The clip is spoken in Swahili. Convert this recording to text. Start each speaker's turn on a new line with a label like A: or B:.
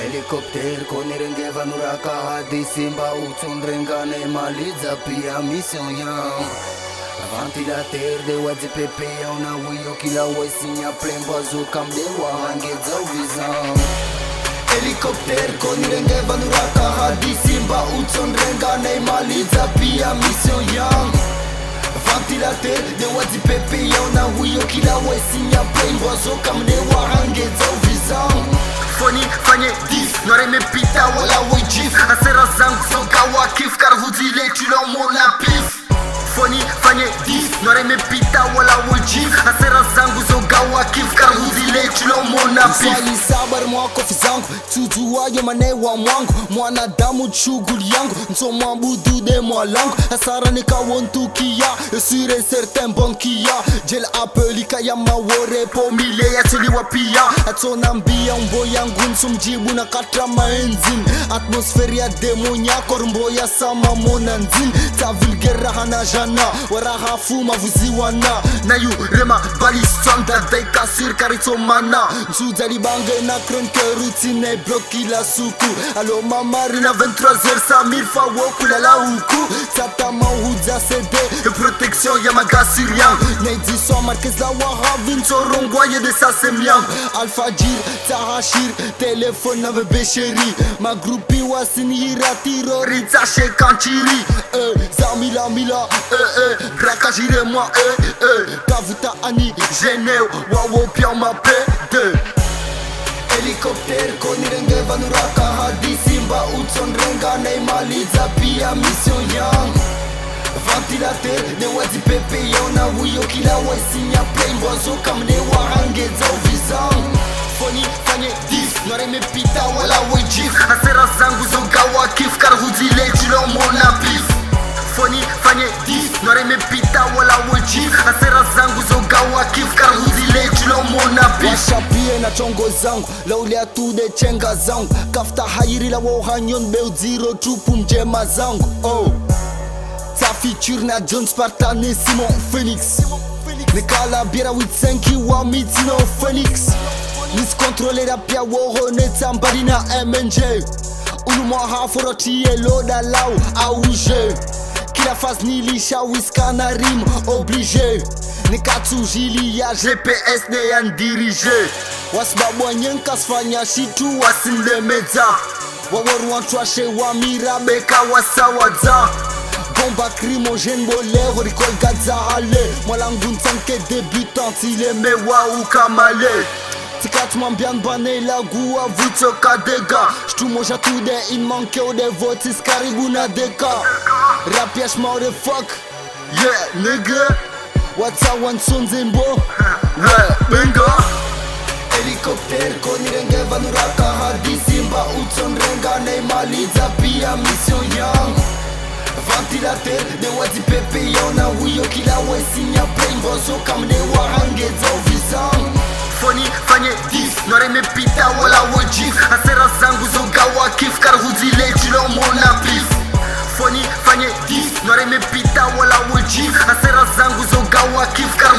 A: Hélicoptére konirengeva nuraka hadisi mba utsondrengane maliza pia mission yang ventilateur de wadzi pepe yauna wiyo kila wesinya plemba zo kamdewa hangeza vizan Hélicoptére konirengeva nuraka hadisi mba utsondrengane maliza pia mission yang ventilateur de wadzi pepe yauna wiyo kila wesinya plemba zo kamdewa hangeza vizan Foni fanye dis, n'aurait mes pita wala wajif Asera zangu soka wakif car vous dilez tu l'en mon pif Foni fanye dis, n'aurait mes pita wala wajif Asera zangu soka wakif car vous dilez tu l'en mon pif Swali sabar mwa kofi zangu Tujua yo manewa mwangu Mwanadamu shughuli yangu Nsoma budude mwa langu Asara nika wontukia Sur un certain bon kia Jel apelika ya mawore Pomile ya tuliwa pia Atonambia umbo yangu Nsumjibu na katra maenzin Atmosferi ya demonya Kormbo ya sama monanzin Ta vulgera hana jana Waraha fuma vuziwana Na yu rema bali standard Daika sur karito mana Nzudali bange na kronke routine Bloki la suku Alo mamari na 23h Sa milfa woku la la uku Tata mahuza CD Protection ya magasirian Neidi so marquez la wahavin Sorongwaye de sa semyang Alfajir, Tahashir Téléphone na bébé chéri Ma groupi wasini hirati Rori Tache kanchiri Zamila mila Brakajire moi Kavuta ani Geneo Wawo pia ma P2 Hélicoptére konirengeva nuraka hadisi mba utsondrengane maliza pia mission yang Ventilateur de wadzi pepe yauna wiyo kila wesinya plembo zo kamne wahangeza uvizan Foni fanye dis, n'aurait mes pita wala wajif Asera zangu zoga wakif car vous dilez tu l'en mon pif Foni fanye dis, n'aurait mes pita wala wajif Asera zangu zoga wakif car vous dilez tu l'en mon pif Washapie na chongo zangu Laulia tu de chenga zangu Kafta hayiri la wohanyon beu zero trupu mjema zangu Oh Ta feature na John Spartane Simon Phoenix Nekala biera with senki wa mitino Phoenix Niskontrole rapia wohone tambari na MNJ Uluma haforoti eloda lau auje Kila faz nilisha wiska na rim oblige Nikatu jili ya GPS ne yan dirige Wasbabu anyenkas fanya shitu wasinde meza Wawaru antwashe wa mirabeka wasawadza Bomba crimogène bolère, ricole gazahale Mwalangun sanke débutante, il est mewa ou kamale Tikatman bien bané la goua, vuto kadega Shtumoja tude in manke o de votis karibuna deka Rapiash maude fuck, yeah nigga What's a one son zimbo, yeah bingo Hélicoptére konirengeva nuraka hadisi mba utsondrengane maliza pia mission yang Ventilateur de wadzi pepe yauna wiyo kila wesinya plembo zo kamne wahangeza uvizan Foni fanye dis, n'aurait mes pita wala wajif Asera zangu zoga wakif car vous dilez tu l'en mon pif Foni fanye dis, n'aurait mes pita wala wajif Asera zangu zoga wakif car